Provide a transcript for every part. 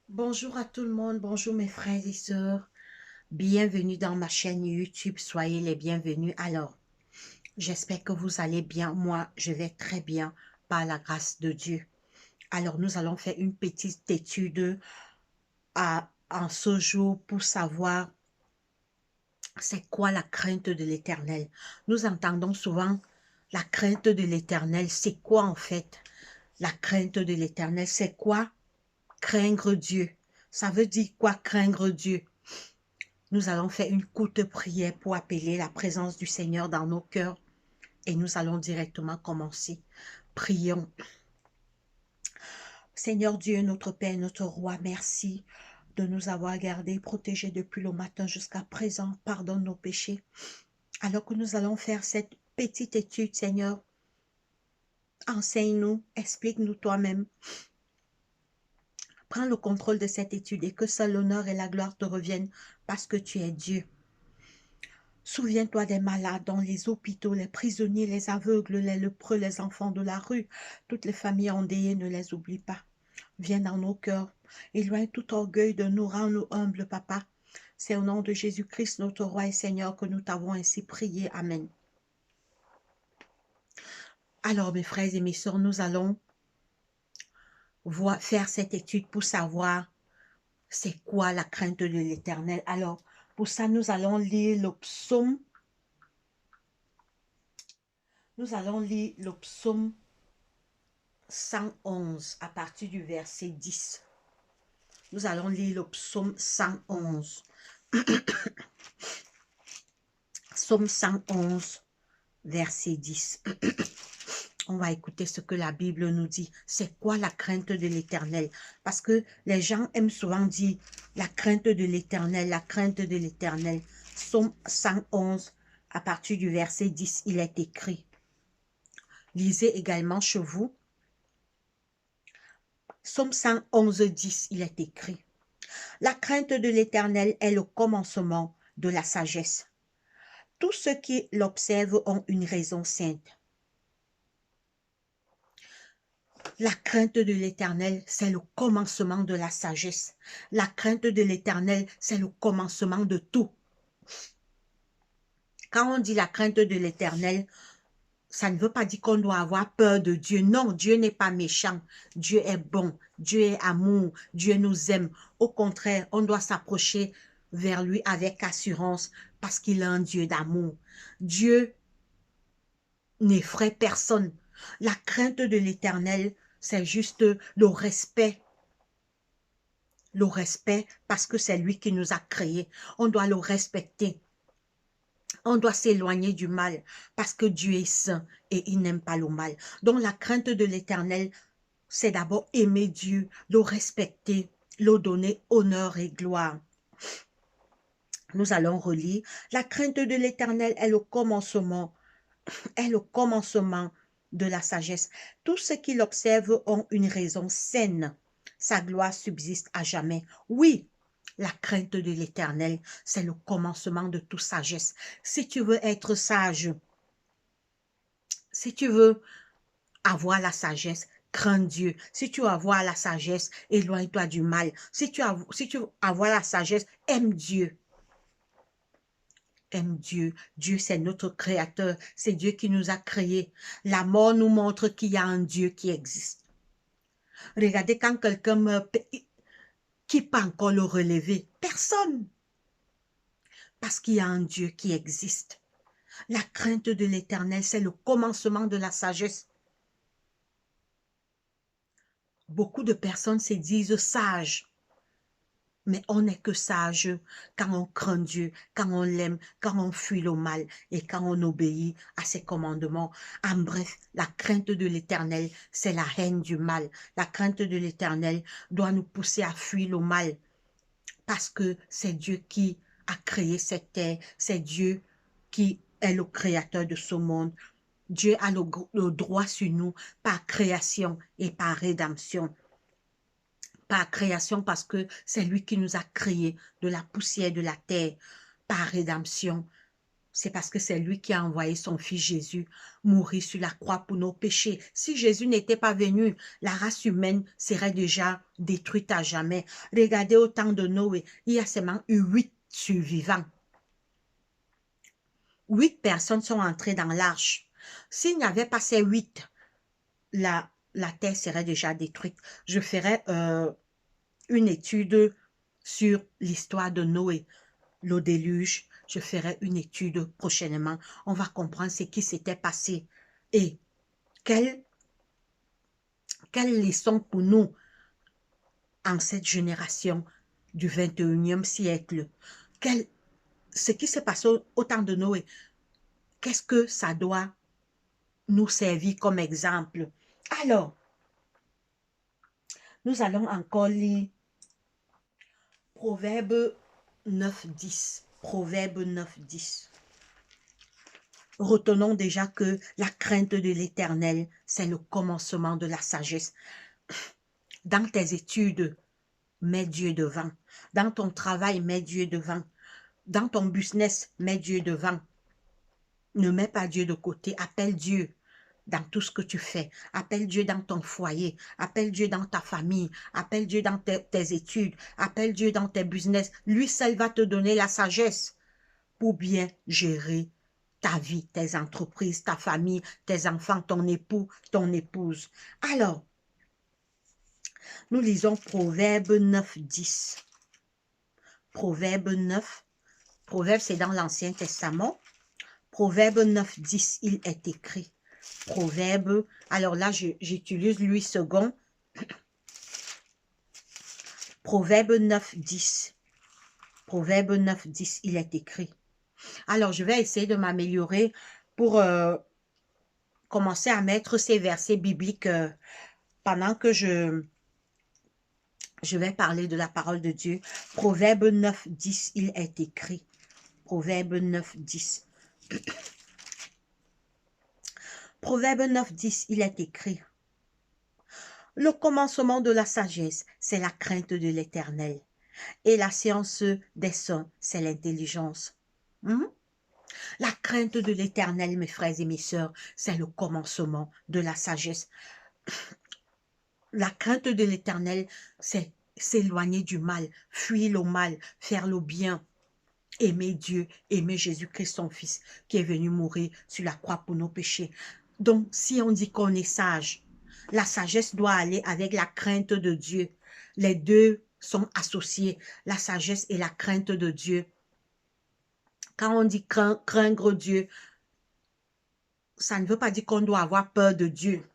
Bonjour à tout le monde, bonjour mes frères et sœurs, bienvenue dans ma chaîne YouTube, soyez les bienvenus. Alors, j'espère que vous allez bien, moi je vais très bien par la grâce de Dieu. Alors, nous allons faire une petite étude en ce jour pour savoir c'est quoi la crainte de l'Éternel. Nous entendons souvent la crainte de l'Éternel, c'est quoi en fait? La crainte de l'Éternel, c'est quoi? Craindre Dieu. Ça veut dire quoi craindre Dieu? Nous allons faire une courte prière pour appeler la présence du Seigneur dans nos cœurs et nous allons directement commencer. Prions. Seigneur Dieu, notre Père, notre Roi, merci de nous avoir gardés, protégés depuis le matin jusqu'à présent. Pardonne nos péchés. Alors que nous allons faire cette petite étude, Seigneur, enseigne-nous, explique-nous toi-même. Prends le contrôle de cette étude et que seul l'honneur et la gloire te reviennent parce que tu es Dieu. Souviens-toi des malades dans les hôpitaux, les prisonniers, les aveugles, les lépreux, les enfants de la rue. Toutes les familles endeuillées, ne les oublie pas. Viens dans nos cœurs. Éloigne tout orgueil de nous, rends-nous humbles, Papa. C'est au nom de Jésus-Christ, notre Roi et Seigneur, que nous t'avons ainsi prié. Amen. Alors, mes frères et mes sœurs, nous allons faire cette étude pour savoir c'est quoi la crainte de l'Éternel. Alors, pour ça, nous allons lire le psaume. Nous allons lire le psaume 111 à partir du verset 10. Nous allons lire le psaume 111. Psaume 111, verset 10. On va écouter ce que la Bible nous dit. C'est quoi la crainte de l'Éternel? Parce que les gens aiment souvent dire la crainte de l'Éternel, la crainte de l'Éternel. Psaume 111, à partir du verset 10, il est écrit. Lisez également chez vous. Psaume 111, 10, il est écrit. La crainte de l'Éternel est le commencement de la sagesse. Tous ceux qui l'observent ont une raison sainte. La crainte de l'Éternel, c'est le commencement de la sagesse. La crainte de l'Éternel, c'est le commencement de tout. Quand on dit la crainte de l'Éternel, ça ne veut pas dire qu'on doit avoir peur de Dieu. Non, Dieu n'est pas méchant. Dieu est bon. Dieu est amour. Dieu nous aime. Au contraire, on doit s'approcher vers lui avec assurance parce qu'il est un Dieu d'amour. Dieu n'effraie personne. La crainte de l'Éternel, c'est juste le respect. Le respect parce que c'est lui qui nous a créés. On doit le respecter. On doit s'éloigner du mal parce que Dieu est saint et il n'aime pas le mal. Donc la crainte de l'Éternel, c'est d'abord aimer Dieu, le respecter, le donner honneur et gloire. Nous allons relire. La crainte de l'Éternel est le commencement de la sagesse. Tous ceux qui l'observent ont une raison saine. Sa gloire subsiste à jamais. Oui, la crainte de l'Éternel, c'est le commencement de toute sagesse. Si tu veux être sage, si tu veux avoir la sagesse, crains Dieu. Si tu veux avoir la sagesse, éloigne-toi du mal. Si tu veux avoir la sagesse, aime Dieu. Aime Dieu. Dieu, c'est notre créateur. C'est Dieu qui nous a créés. La mort nous montre qu'il y a un Dieu qui existe. Regardez quand quelqu'un meurt, qui peut encore le relever? Personne. Parce qu'il y a un Dieu qui existe. La crainte de l'Éternel, c'est le commencement de la sagesse. Beaucoup de personnes se disent sages. Mais on n'est que sage quand on craint Dieu, quand on l'aime, quand on fuit le mal et quand on obéit à ses commandements. En bref, la crainte de l'Éternel, c'est la haine du mal. La crainte de l'Éternel doit nous pousser à fuir le mal parce que c'est Dieu qui a créé cette terre. C'est Dieu qui est le créateur de ce monde. Dieu a le droit sur nous par création et par rédemption. Par création parce que c'est lui qui nous a créés de la poussière de la terre, par rédemption C'est parce que c'est lui qui a envoyé son fils Jésus mourir sur la croix pour nos péchés. Si Jésus n'était pas venu, la race humaine serait déjà détruite à jamais. Regardez au temps de Noé, il y a seulement eu 8 survivants. 8 personnes sont entrées dans l'arche. S'il n'y avait pas ces 8, la terre serait déjà détruite. Je ferai une étude sur l'histoire de Noé, le déluge. Je ferai une étude prochainement. On va comprendre ce qui s'était passé et quelle leçon pour nous en cette génération du 21e siècle. Ce qui s'est passé au temps de Noé, qu'est-ce que ça doit nous servir comme exemple? Alors, nous allons encore lire Proverbe 9.10. Proverbe 9.10. Retenons déjà que la crainte de l'Éternel, c'est le commencement de la sagesse. Dans tes études, mets Dieu devant. Dans ton travail, mets Dieu devant. Dans ton business, mets Dieu devant. Ne mets pas Dieu de côté. Appelle Dieu dans tout ce que tu fais. Appelle Dieu dans ton foyer. Appelle Dieu dans ta famille. Appelle Dieu dans tes études. Appelle Dieu dans tes business. Lui seul va te donner la sagesse pour bien gérer ta vie, tes entreprises, ta famille, tes enfants, ton époux, ton épouse. Alors, nous lisons Proverbe 9, 10. Proverbe 9. Proverbe, c'est dans l'Ancien Testament. Proverbe 9, 10, il est écrit. Proverbe, alors là, j'utilise Louis II. Proverbe 9, 10. Proverbe 9, 10, il est écrit. Alors, je vais essayer de m'améliorer pour commencer à mettre ces versets bibliques pendant que je vais parler de la parole de Dieu. Proverbe 9, 10, il est écrit. Proverbe 9, 10. Proverbe 9, 10, il est écrit. Le commencement de la sagesse, c'est la crainte de l'Éternel. Et la science des saints, c'est l'intelligence. La crainte de l'Éternel, mes frères et mes sœurs, c'est le commencement de la sagesse. La crainte de l'Éternel, c'est s'éloigner du mal, fuir le mal, faire le bien, aimer Dieu, aimer Jésus-Christ, son Fils, qui est venu mourir sur la croix pour nos péchés. Donc, si on dit qu'on est sage, la sagesse doit aller avec la crainte de Dieu. Les deux sont associés, la sagesse et la crainte de Dieu. Quand on dit craindre Dieu, ça ne veut pas dire qu'on doit avoir peur de Dieu.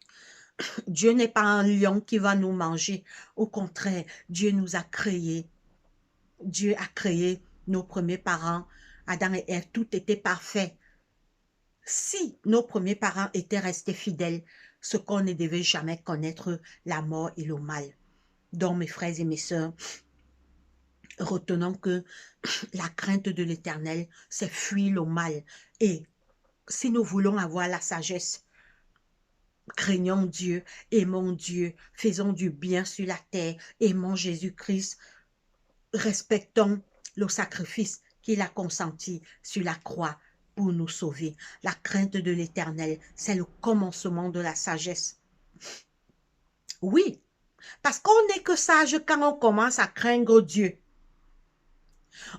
Dieu n'est pas un lion qui va nous manger. Au contraire, Dieu nous a créés. Dieu a créé nos premiers parents. Adam et Ève, tout était parfait. Si nos premiers parents étaient restés fidèles, ce qu'on ne devait jamais connaître, la mort et le mal. Donc, mes frères et mes sœurs, retenons que la crainte de l'Éternel, c'est fuir le mal. Et si nous voulons avoir la sagesse, craignons Dieu, aimons Dieu, faisons du bien sur la terre, aimons Jésus-Christ, respectons le sacrifice qu'il a consenti sur la croix pour nous sauver. La crainte de l'Éternel, c'est le commencement de la sagesse. Oui, parce qu'on n'est que sage quand on commence à craindre Dieu.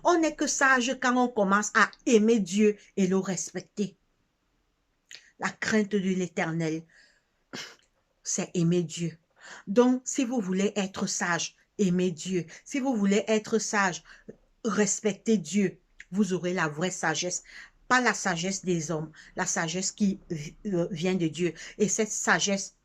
On n'est que sage quand on commence à aimer Dieu et le respecter. La crainte de l'Éternel, c'est aimer Dieu. Donc, si vous voulez être sage, aimez Dieu. Si vous voulez être sage, respectez Dieu. Vous aurez la vraie sagesse. Pas la sagesse des hommes, la sagesse qui vient de Dieu. Et cette sagesse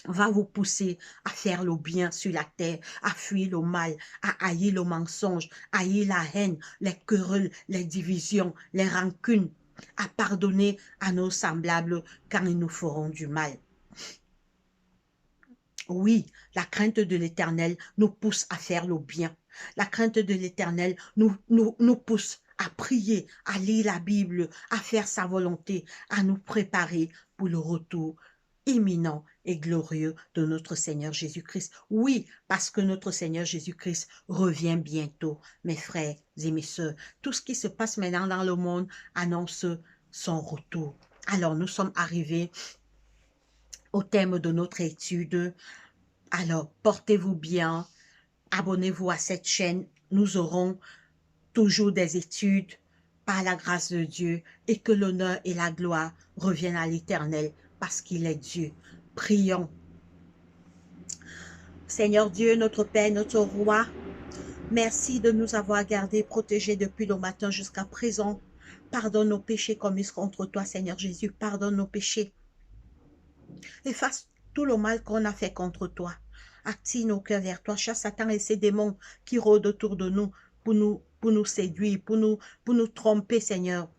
va vous pousser à faire le bien sur la terre, à fuir le mal, à haïr le mensonge, à haïr la haine, les querelles, les divisions, les rancunes, à pardonner à nos semblables quand ils nous feront du mal. Oui, la crainte de l'Éternel nous pousse à faire le bien. La crainte de l'Éternel nous pousse à prier, à lire la Bible, à faire sa volonté, à nous préparer pour le retour imminent et glorieux de notre Seigneur Jésus-Christ. Oui, parce que notre Seigneur Jésus-Christ revient bientôt, mes frères et mes sœurs. Tout ce qui se passe maintenant dans le monde annonce son retour. Alors, nous sommes arrivés au thème de notre étude. Alors, portez-vous bien, abonnez-vous à cette chaîne. Nous aurons toujours des études par la grâce de Dieu et que l'honneur et la gloire reviennent à l'Éternel parce qu'il est Dieu. Prions. Seigneur Dieu, notre Père, notre Roi, merci de nous avoir gardés, protégés depuis le matin jusqu'à présent. Pardonne nos péchés commis contre toi, Seigneur Jésus. Pardonne nos péchés. Efface tout le mal qu'on a fait contre toi. Active nos cœurs vers toi. Chasse Satan et ses démons qui rôdent autour de nous pour nous séduire, pour nous tromper, Seigneur.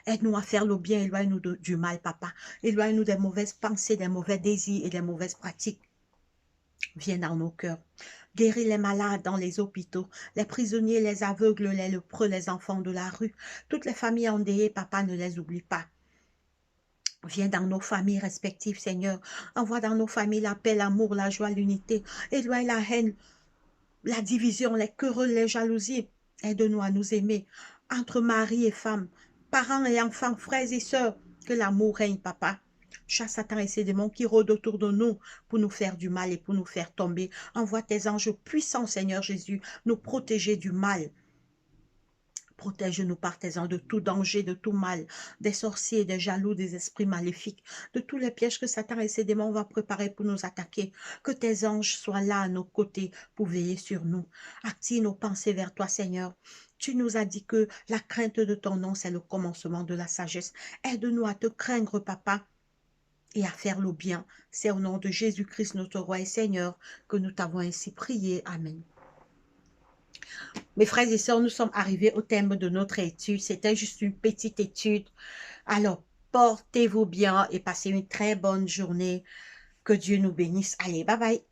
Aide-nous à faire le bien, éloigne-nous du mal, Papa. Éloigne-nous des mauvaises pensées, des mauvais désirs et des mauvaises pratiques. Viens dans nos cœurs. Guéris les malades dans les hôpitaux, les prisonniers, les aveugles, les lépreux, les enfants de la rue. Toutes les familles endeuillées, Papa, ne les oublie pas. Viens dans nos familles respectives, Seigneur. Envoie dans nos familles la paix, l'amour, la joie, l'unité. Éloigne la haine, la division, les querelles, les jalousies. Aide-nous à nous aimer entre mari et femme, parents et enfants, frères et sœurs. Que l'amour règne, Papa. Chasse Satan et ses démons qui rôdent autour de nous pour nous faire du mal et pour nous faire tomber. Envoie tes anges puissants, Seigneur Jésus, nous protéger du mal. Protège-nous par tes anges de tout danger, de tout mal, des sorciers, des jaloux, des esprits maléfiques, de tous les pièges que Satan et ses démons vont préparer pour nous attaquer. Que tes anges soient là à nos côtés pour veiller sur nous. Active nos pensées vers toi, Seigneur. Tu nous as dit que la crainte de ton nom, c'est le commencement de la sagesse. Aide-nous à te craindre, Papa, et à faire le bien. C'est au nom de Jésus-Christ, notre Roi et Seigneur, que nous t'avons ainsi prié. Amen. Mes frères et sœurs, nous sommes arrivés au thème de notre étude. C'était juste une petite étude. Alors, portez-vous bien et passez une très bonne journée. Que Dieu nous bénisse. Allez, bye bye.